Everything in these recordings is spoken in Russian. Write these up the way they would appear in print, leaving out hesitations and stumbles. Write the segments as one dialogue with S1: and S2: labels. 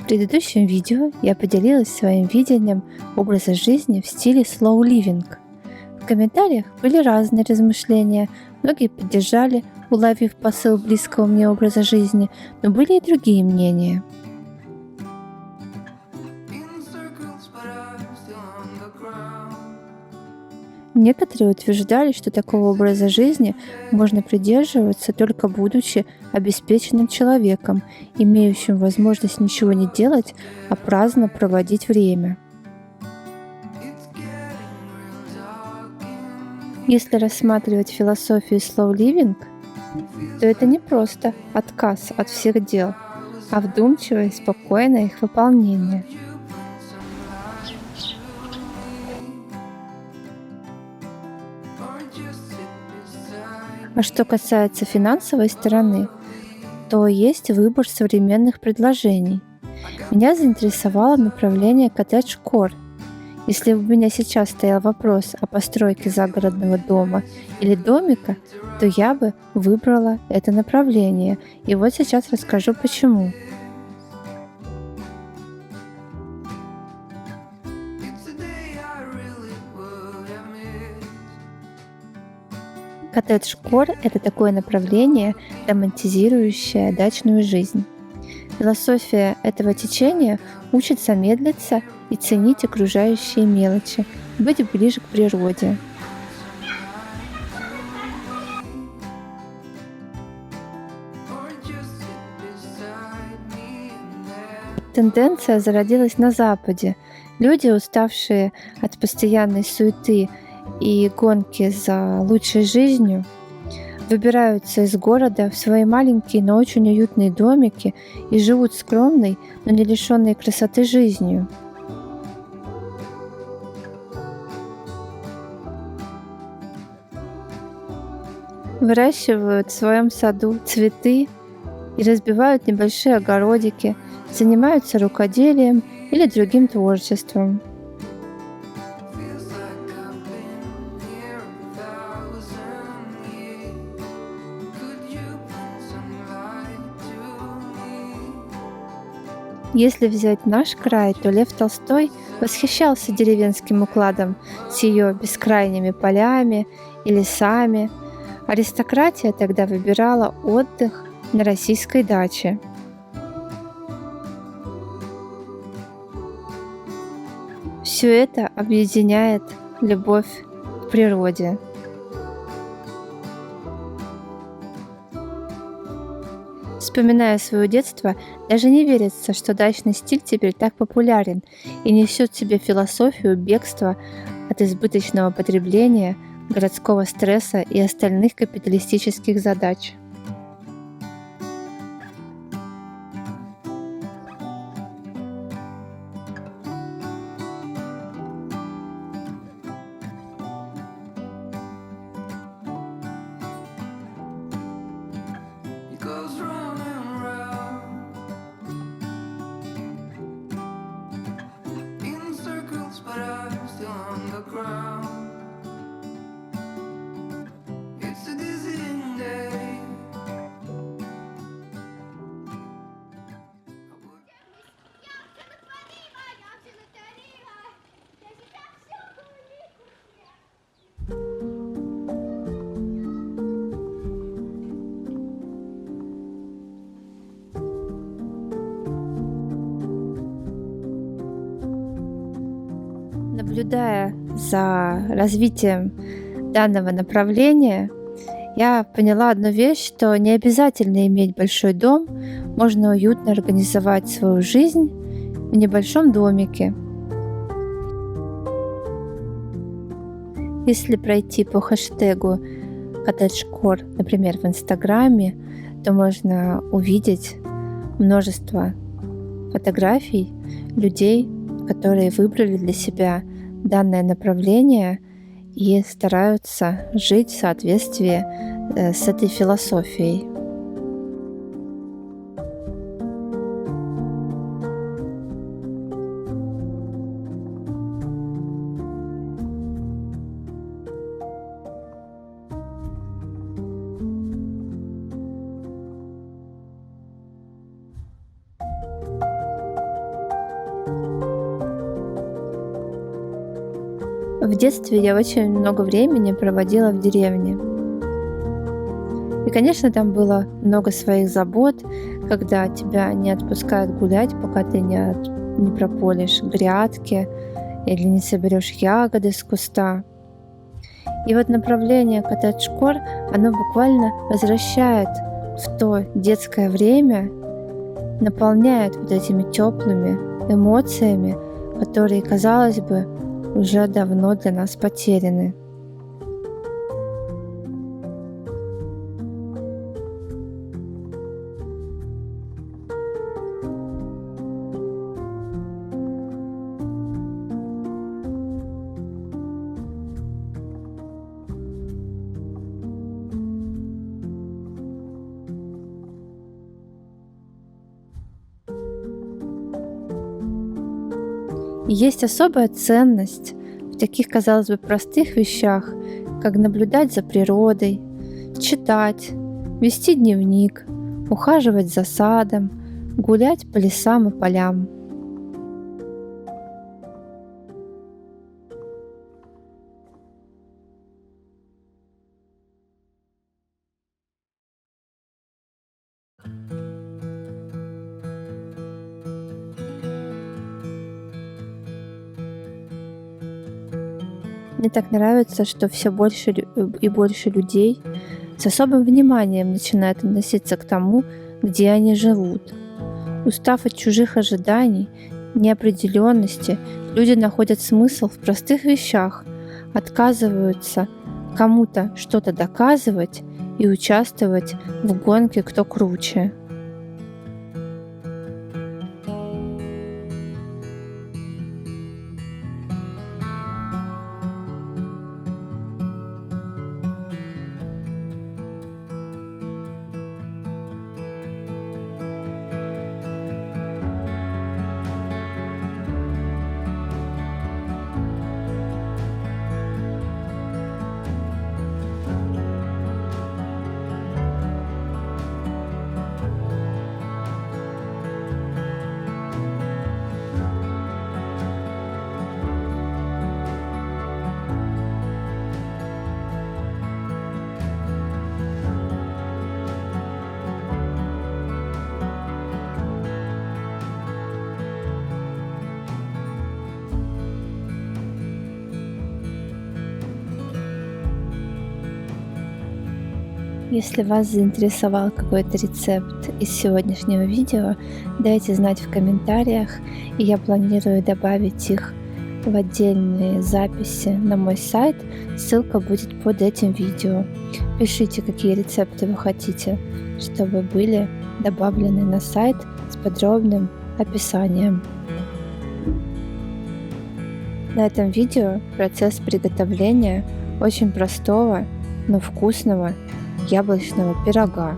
S1: В предыдущем видео я поделилась своим видением образа жизни в стиле slow living. В комментариях были разные размышления, многие поддержали, уловив посыл близкого мне образа жизни, но были и другие мнения. Некоторые утверждали, что такого образа жизни можно придерживаться только будучи обеспеченным человеком, имеющим возможность ничего не делать, а праздно проводить время. Если рассматривать философию slow living, то это не просто отказ от всех дел, а вдумчивое и спокойное их выполнение. А что касается финансовой стороны, то есть выбор современных предложений. Меня заинтересовало направление коттедж-кор. Если бы у меня сейчас стоял вопрос о постройке загородного дома или домика, то я бы выбрала это направление. И вот сейчас расскажу почему. Коттедж-кор — это такое направление, романтизирующее дачную жизнь. Философия этого течения учит замедлиться и ценить окружающие мелочи, быть ближе к природе. Тенденция зародилась на Западе. Люди, уставшие от постоянной суеты и гонки за лучшей жизнью, выбираются из города в свои маленькие, но очень уютные домики и живут скромной, но не лишенной красоты жизнью. Выращивают в своем саду цветы и разбивают небольшие огородики, занимаются рукоделием или другим творчеством. Если взять наш край, то Лев Толстой восхищался деревенским укладом с ее бескрайними полями и лесами. Аристократия тогда выбирала отдых на российской даче. Все это объединяет любовь к природе. Вспоминая свое детство, даже не верится, что дачный стиль теперь так популярен и несет в себе философию бегства от избыточного потребления, городского стресса и остальных капиталистических задач. Наблюдая за развитием данного направления, я поняла одну вещь, что не обязательно иметь большой дом, можно уютно организовать свою жизнь в небольшом домике. Если пройти по хэштегу коттеджкор, например, в Инстаграме, то можно увидеть множество фотографий людей, которые выбрали для себя данное направление и стараются жить в соответствии с этой философией. В детстве я очень много времени проводила в деревне. И, конечно, там было много своих забот, когда тебя не отпускают гулять, пока ты не прополишь грядки или не соберешь ягоды с куста. И вот направление коттедж-кор, оно буквально возвращает в то детское время, наполняет вот этими теплыми эмоциями, которые, казалось бы, уже давно для нас потеряны. И есть особая ценность в таких, казалось бы, простых вещах, как наблюдать за природой, читать, вести дневник, ухаживать за садом, гулять по лесам и полям. Мне так нравится, что все больше и больше людей с особым вниманием начинают относиться к тому, где они живут. Устав от чужих ожиданий, неопределенности, люди находят смысл в простых вещах, отказываются кому-то что-то доказывать и участвовать в гонке кто круче. Если вас заинтересовал какой-то рецепт из сегодняшнего видео, дайте знать в комментариях, и я планирую добавить их в отдельные записи на мой сайт. Ссылка будет под этим видео. Пишите, какие рецепты вы хотите, чтобы были добавлены на сайт с подробным описанием. На этом видео процесс приготовления очень простого, но вкусного яблочного пирога.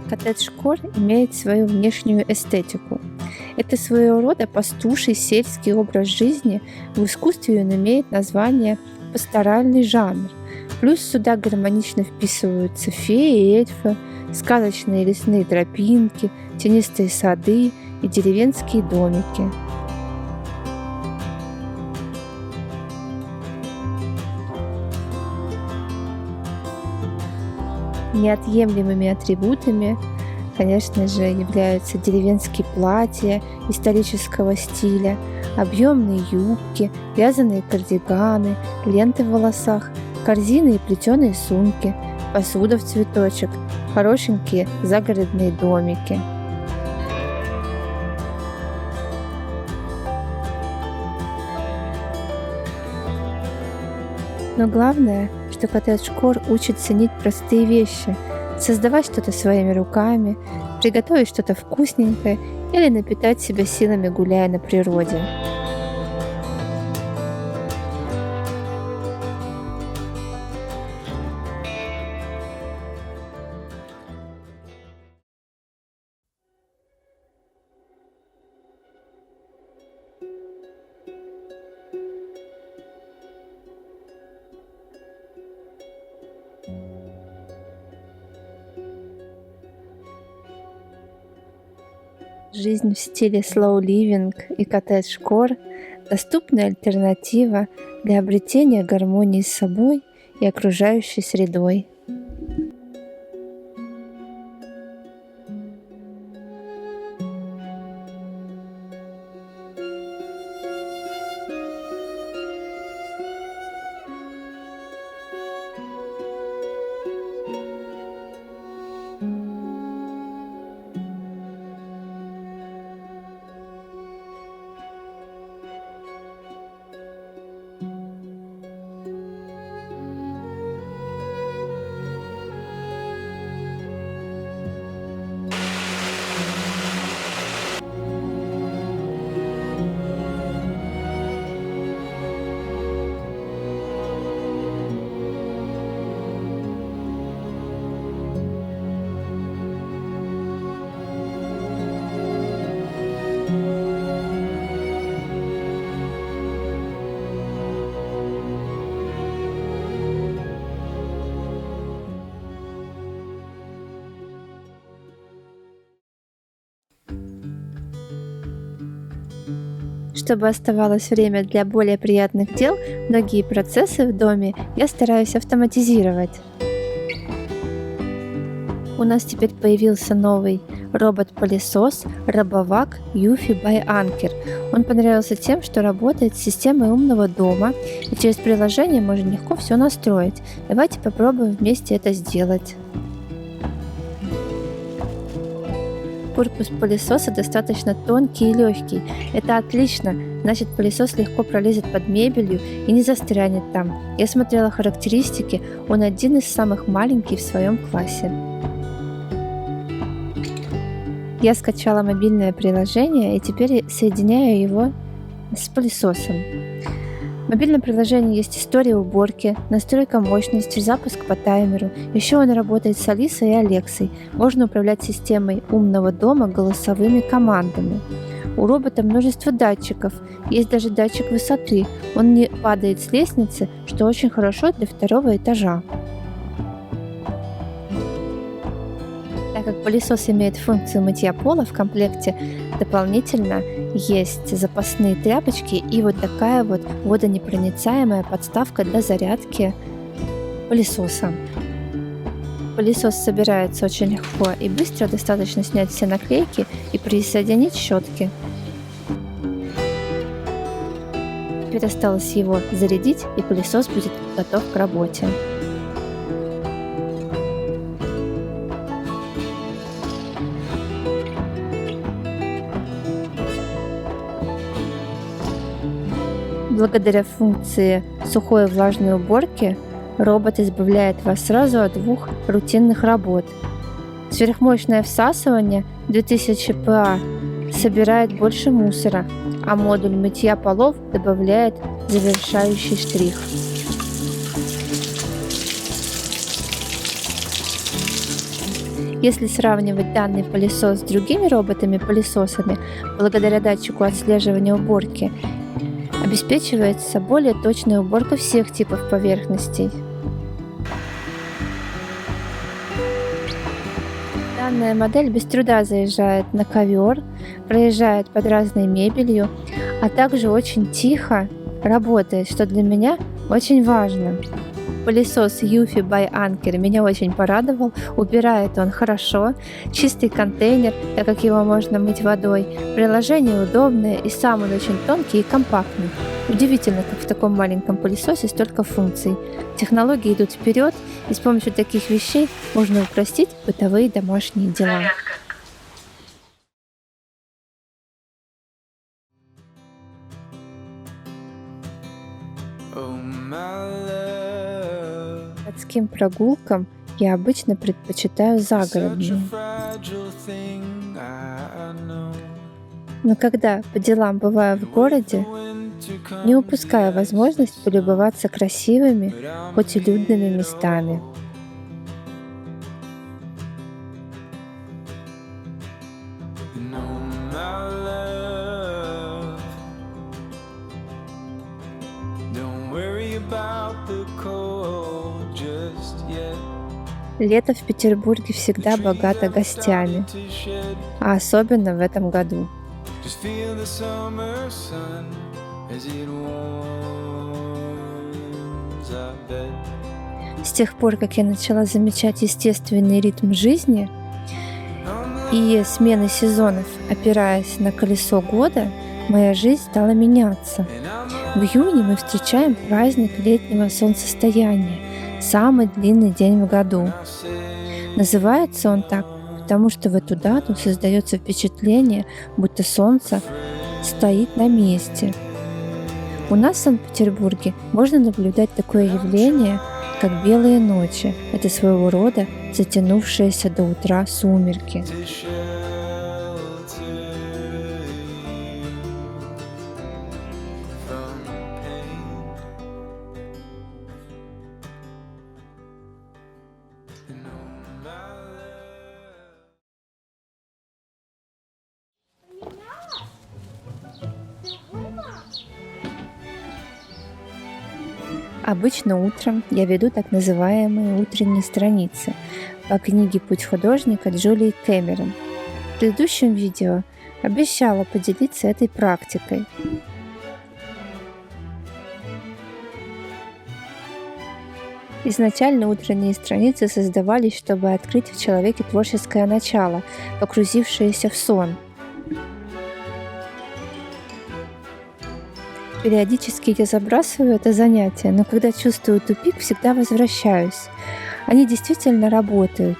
S1: Коттедж-кор имеет свою внешнюю эстетику. Это своего рода пастуший сельский образ жизни, в искусстве он имеет название пасторальный жанр. Плюс сюда гармонично вписываются феи и эльфы, сказочные лесные тропинки, тенистые сады и деревенские домики. Неотъемлемыми атрибутами, конечно же, являются деревенские платья исторического стиля, объемные юбки, вязаные кардиганы, ленты в волосах, корзины и плетеные сумки, посуда в цветочек, хорошенькие загородные домики. Но главное, что коттедж-кор учит ценить простые вещи, создавать что-то своими руками, приготовить что-то вкусненькое или напитать себя силами, гуляя на природе. Жизнь в стиле slow living и коттедж-кор — доступная альтернатива для обретения гармонии с собой и окружающей средой. Чтобы оставалось время для более приятных дел, многие процессы в доме я стараюсь автоматизировать. У нас теперь появился новый робот-пылесос RoboVac Eufy by Anker. Он понравился тем, что работает с системой умного дома, и через приложение можно легко все настроить. Давайте попробуем вместе это сделать. Корпус пылесоса достаточно тонкий и легкий. Это отлично, значит пылесос легко пролезет под мебелью и не застрянет там. Я смотрела характеристики, он один из самых маленьких в своем классе. Я скачала мобильное приложение и теперь соединяю его с пылесосом. В мобильном приложении есть история уборки, настройка мощности, запуск по таймеру. Еще он работает с Алисой и Алексой. Можно управлять системой умного дома голосовыми командами. У робота множество датчиков. Есть даже датчик высоты. Он не падает с лестницы, что очень хорошо для второго этажа. Так как пылесос имеет функцию мытья пола, в комплекте дополнительно есть запасные тряпочки и вот такая вот водонепроницаемая подставка для зарядки пылесоса. Пылесос собирается очень легко и быстро, достаточно снять все наклейки и присоединить щетки. Теперь осталось его зарядить, и пылесос будет готов к работе. Благодаря функции сухой и влажной уборки робот избавляет вас сразу от двух рутинных работ. Сверхмощное всасывание 2000 ПА собирает больше мусора, а модуль мытья полов добавляет завершающий штрих. Если сравнивать данный пылесос с другими роботами-пылесосами, благодаря датчику отслеживания уборки обеспечивается более точная уборка всех типов поверхностей. Данная модель без труда заезжает на ковер, проезжает под разной мебелью, а также очень тихо работает, что для меня очень важно. Пылесос Eufy by Anker меня очень порадовал, убирает он хорошо, чистый контейнер, так как его можно мыть водой, приложение удобное и сам он очень тонкий и компактный. Удивительно, как в таком маленьком пылесосе столько функций. Технологии идут вперед, и с помощью таких вещей можно упростить бытовые домашние дела. Городским прогулкам я обычно предпочитаю загородные. Но когда по делам бываю в городе, не упускаю возможность полюбоваться красивыми, хоть и людными местами. Лето в Петербурге всегда богато гостями, а особенно в этом году. С тех пор, как я начала замечать естественный ритм жизни и смены сезонов, опираясь на колесо года, моя жизнь стала меняться. В июне мы встречаем праздник летнего солнцестояния, самый длинный день в году. Называется он так, потому что в эту дату создается впечатление, будто солнце стоит на месте. У нас в Санкт-Петербурге можно наблюдать такое явление, как белые ночи. Это своего рода затянувшиеся до утра сумерки. Обычно утром я веду так называемые утренние страницы по книге «Путь художника» Джулии Кэмерон. В предыдущем видео обещала поделиться этой практикой. Изначально утренние страницы создавались, чтобы открыть в человеке творческое начало, погрузившееся в сон. Периодически я забрасываю это занятие, но когда чувствую тупик, всегда возвращаюсь. Они действительно работают.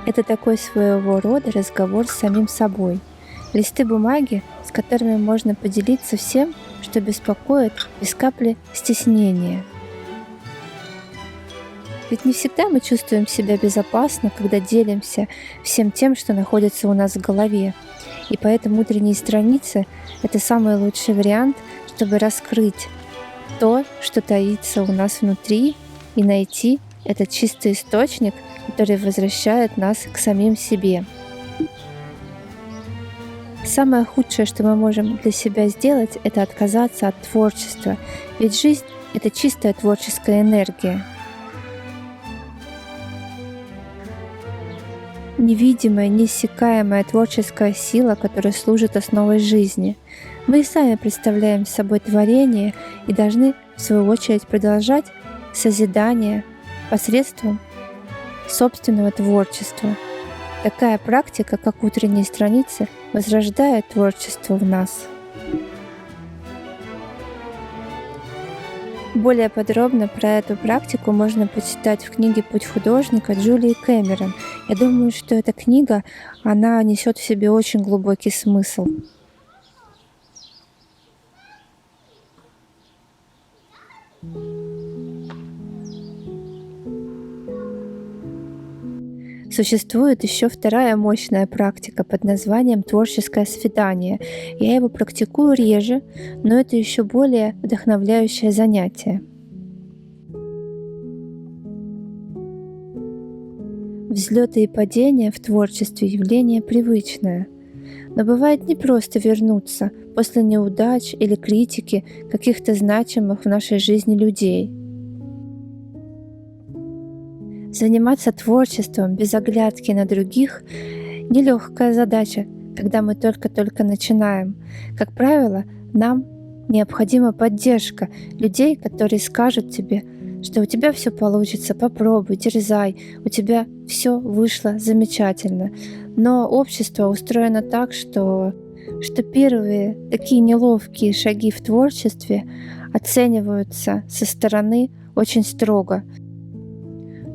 S1: Это такой своего рода разговор с самим собой. Листы бумаги, с которыми можно поделиться всем, что беспокоит, без капли стеснения. Ведь не всегда мы чувствуем себя безопасно, когда делимся всем тем, что находится у нас в голове. И поэтому утренние страницы — это самый лучший вариант, чтобы раскрыть то, что таится у нас внутри, и найти этот чистый источник, который возвращает нас к самим себе. Самое худшее, что мы можем для себя сделать, это отказаться от творчества, ведь жизнь — это чистая творческая энергия. Невидимая, неиссякаемая творческая сила, которая служит основой жизни. Мы и сами представляем собой творение и должны, в свою очередь, продолжать созидание посредством собственного творчества. Такая практика, как утренние страницы, возрождает творчество в нас. Более подробно про эту практику можно почитать в книге «Путь художника» Джулии Кэмерон. Я думаю, что эта книга, она несет в себе очень глубокий смысл. Существует еще вторая мощная практика под названием «Творческое свидание». Я его практикую реже, но это еще более вдохновляющее занятие. Взлеты и падения в творчестве явление привычное, но бывает непросто вернуться после неудач или критики каких-то значимых в нашей жизни людей. Заниматься творчеством без оглядки на других — нелегкая задача, когда мы только-только начинаем. Как правило, нам необходима поддержка людей, которые скажут тебе, что у тебя все получится, попробуй, дерзай, у тебя все вышло замечательно. Но общество устроено так, что первые такие неловкие шаги в творчестве оцениваются со стороны очень строго,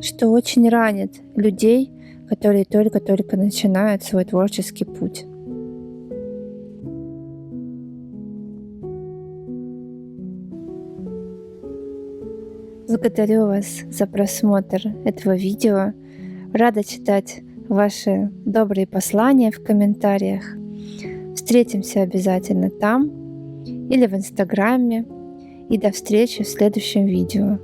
S1: что очень ранит людей, которые только-только начинают свой творческий путь. Благодарю вас за просмотр этого видео. Рада читать ваши добрые послания в комментариях. Встретимся обязательно там или в Инстаграме. И до встречи в следующем видео.